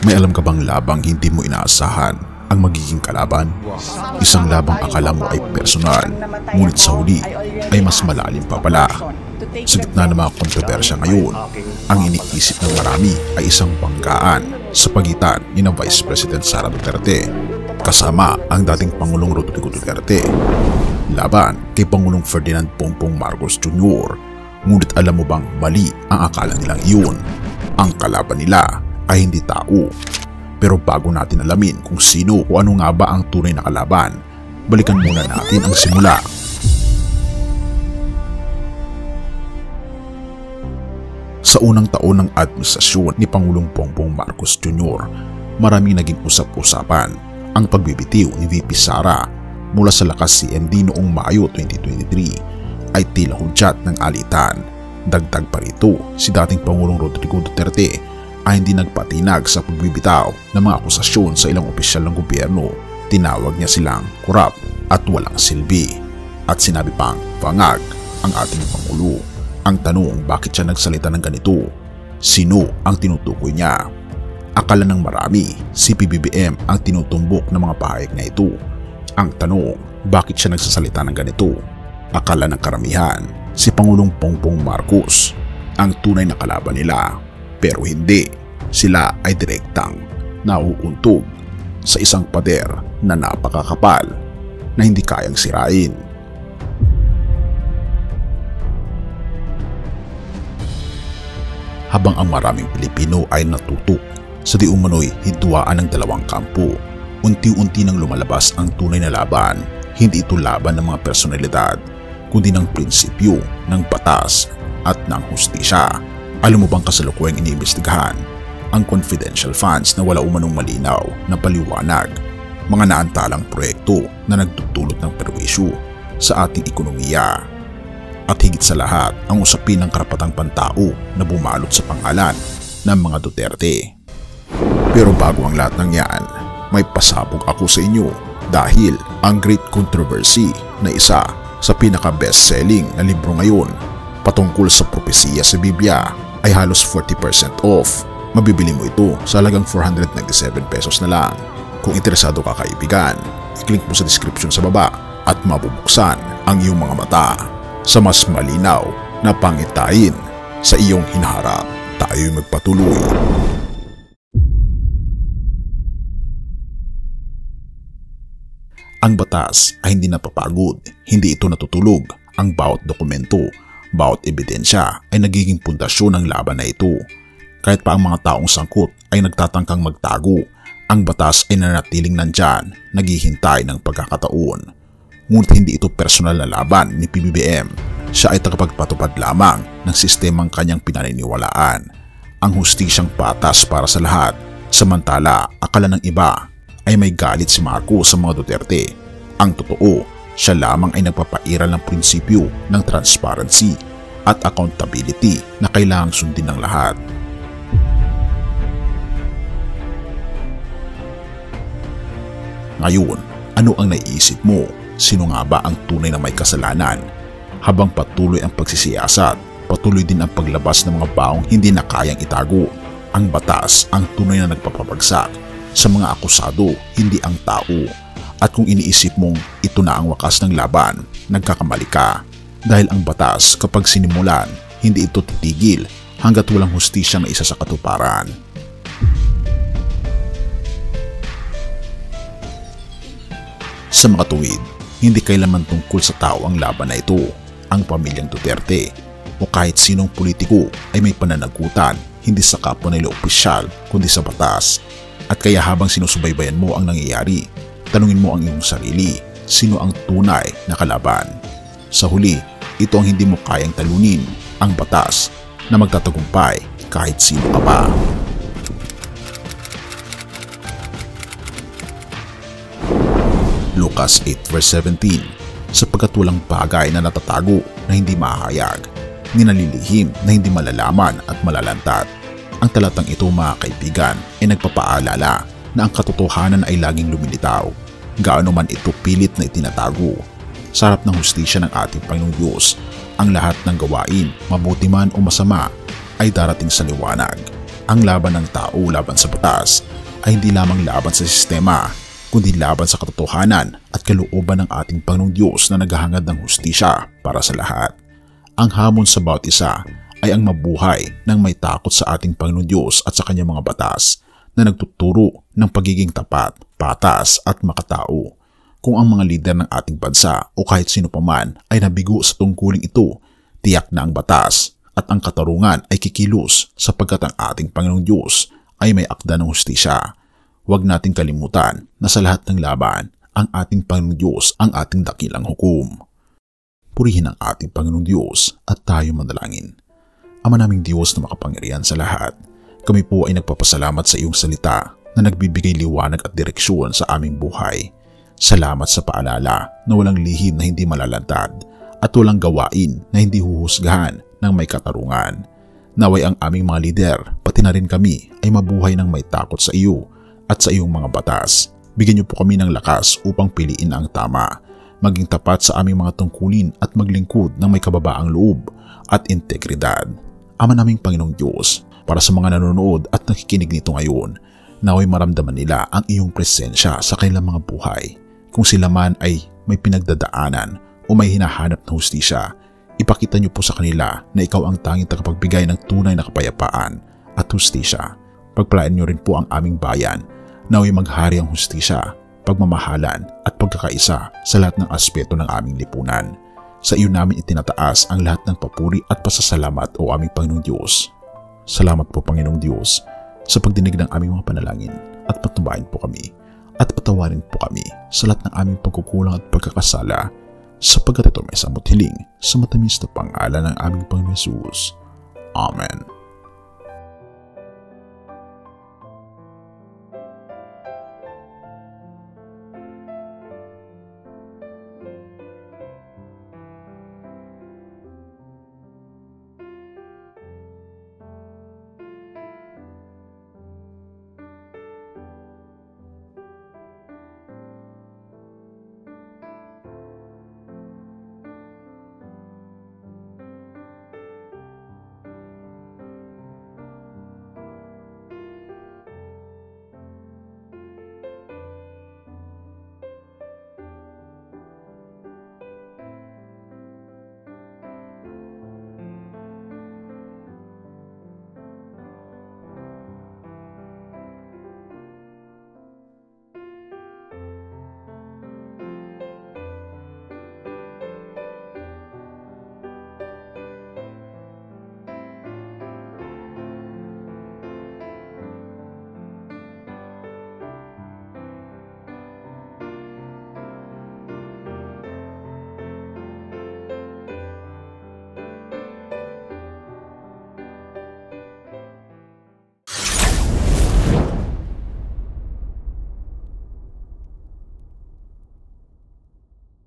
May alam ka bang labang hindi mo inaasahan ang magiging kalaban? Isang labang akala mo ay personal, ngunit sa huli ay mas malalim pa pala. Sa gitna ng mga kontrobersya ngayon, ang iniisip ng marami ay isang banggaan sa pagitan ni na Vice President Sara Duterte kasama ang dating Pangulong Rodrigo Duterte laban kay Pangulong Ferdinand Bongbong Marcos Jr. Ngunit alam mo bang mali ang akala nilang iyon? Ang kalaban nila ay hindi tao. Pero bago natin alamin kung sino o ano nga ba ang tunay na kalaban, balikan muna natin ang simula. Sa unang taon ng administrasyon ni Pangulong Bongbong Marcos Jr., maraming naging usap-usapan ang pagbibitiw ni VP Sara mula sa lakas CMD noong Mayo 2023 ay tila hudyat ng alitan. Dagdag pa rito, si dating Pangulong Rodrigo Duterte ay hindi nagpatinag sa pagbibitaw ng mga akusasyon sa ilang opisyal ng gobyerno. Tinawag niya silang korap at walang silbi. At sinabi pang bangag ang ating Pangulo. Ang tanong, bakit siya nagsalita ng ganito? Sino ang tinutukoy niya? Akala ng marami, si PBBM ang tinutumbok ng mga pahayag na ito. Ang tanong, bakit siya nagsasalita ng ganito? Akala ng karamihan, si Pangulong Bongbong Marcos ang tunay na kalaban nila. Pero hindi, sila ay direktang nauuntog sa isang pader na napakakapal na hindi kayang sirain. Habang ang maraming Pilipino ay natutok sa di umano'y hidwaan ng dalawang kampo, unti-unti nang lumalabas ang tunay na laban. Hindi ito laban ng mga personalidad, kundi ng prinsipyo, ng batas at ng hustisya. Alam mo bang kasalukuyang iniimbestigahan ang confidential funds na wala umanong malinaw na paliwanag, mga naantalang proyekto na nagdudulot ng perwisyo sa ating ekonomiya. At higit sa lahat, ang usapin ng karapatang pantao na bumalot sa pangalan ng mga Duterte. Pero bago ang lahat ng yan, may pasabog ako sa inyo dahil ang Great Controversy na isa sa pinaka-best-selling na libro ngayon patungkol sa propesiya sa Biblia ay halos 40% off. Mabibili mo ito sa halagang 497 pesos na lang. Kung interesado ka kaibigan, i-click mo sa description sa baba at mabubuksan ang iyong mga mata sa mas malinaw na pangitain sa iyong hinaharap. Tayo'y magpatuloy. Ang batas ay hindi napapagod, hindi ito natutulog. Ang bawat dokumento, bawat ebidensya ay nagiging pundasyon ng laban na ito. Kahit pa ang mga taong sangkot ay nagtatangkang magtago, ang batas ay nanatiling nandyan, naghihintay ng pagkakataon. Ngunit hindi ito personal na laban ni PBBM. Siya ay tagapagpatupad lamang ng sistemang kanyang pinaniniwalaan, ang hustisyang patas para sa lahat. Samantala, akala ng iba ay may galit si Marcos sa mga Duterte. Ang totoo, siya lamang ay nagpapairal ng prinsipyo ng transparency at accountability na kailangang sundin ng lahat. Ngayon, ano ang naiisip mo? Sino nga ba ang tunay na may kasalanan? Habang patuloy ang pagsisiyasat, patuloy din ang paglabas ng mga baong hindi na kayang itago. Ang batas ang tunay na nagpapabagsak sa mga akusado, hindi ang tao. At kung iniisip mong ito na ang wakas ng laban, nagkakamali ka. Dahil ang batas kapag sinimulan, hindi ito titigil hanggat walang hustisya na isa sa katuparan. Sa mga tuwid, hindi kailanman tungkol sa tao ang laban na ito. Ang pamilyang Duterte o kahit sinong politiko ay may pananagutan hindi sa kapwa nila opisyal kundi sa batas. At kaya habang sinusubaybayan mo ang nangyayari, tanungin mo ang iyong sarili, sino ang tunay na kalaban? Sa huli, ito ang hindi mo kayang talunin, ang batas na magtatagumpay kahit sino ka pa. Lucas 8:17, sapagkat walang bagay na natatago na hindi mahahayag, ni nalilihim na hindi malalaman at malalantat. Ang talatang ito, mga kaibigan, ay nagpapaalala na ang katotohanan ay laging lumilitaw, gaano man ito pilit na itinatago. Sa harap ng hustisya ng ating Panginoong Diyos, ang lahat ng gawain, mabuti man o masama, ay darating sa liwanag. Ang laban ng tao laban sa batas ay hindi lamang laban sa sistema, kundi laban sa katotohanan at kalooban ng ating Panginoong Diyos na naghahangad ng hustisya para sa lahat. Ang hamon sa bawat isa ay ang mabuhay ng may takot sa ating Panginoong Diyos at sa kanyang mga batas na nagtuturo ng pagiging tapat, patas at makatao. Kung ang mga lider ng ating bansa o kahit sino paman ay nabigo sa tungkuling ito, tiyak na ang batas at ang katarungan ay kikilos sapagkat ang ating Panginoong Diyos ay may akda ng hustisya. Huwag nating kalimutan na sa lahat ng laban, ang ating Panginoong Diyos ang ating dakilang hukom. Purihin ang ating Panginoong Diyos at tayo manalangin. Ama naming Diyos na makapangyarihan sa lahat, kami po ay nagpapasalamat sa iyong salita na nagbibigay liwanag at direksyon sa aming buhay. Salamat sa paalala na walang lihim na hindi malalantad at walang gawain na hindi huhusgahan ng may katarungan. Naway ang aming mga lider, pati na rin kami, ay mabuhay ng may takot sa iyo at sa iyong mga batas. Bigyan niyo po kami ng lakas upang piliin ang tama, maging tapat sa aming mga tungkulin at maglingkod ng may kababaang loob at integridad. Ama naming Panginoong Diyos, para sa mga nanonood at nakikinig nito ngayon, naway maramdaman nila ang iyong presensya sa kanilang mga buhay. Kung sila man ay may pinagdadaanan o may hinahanap na hustisya, ipakita niyo po sa kanila na ikaw ang tanging tagapagbigay ng tunay na kapayapaan at hustisya. Pagpalain niyo rin po ang aming bayan, naway maghari ang hustisya, pagmamahalan at pagkakaisa sa lahat ng aspeto ng aming lipunan. Sa iyo namin itinataas ang lahat ng papuri at pasasalamat o aming Panginoong Diyos. Salamat po Panginoong Diyos sa pagdinig ng aming mga panalangin at patubayan po kami at patawarin po kami sa lahat ng aming pagkukulang at pagkakasala sapagkat ito may samot hiling sa matamis na pangalan ng aming Panginoong Hesus. Amen.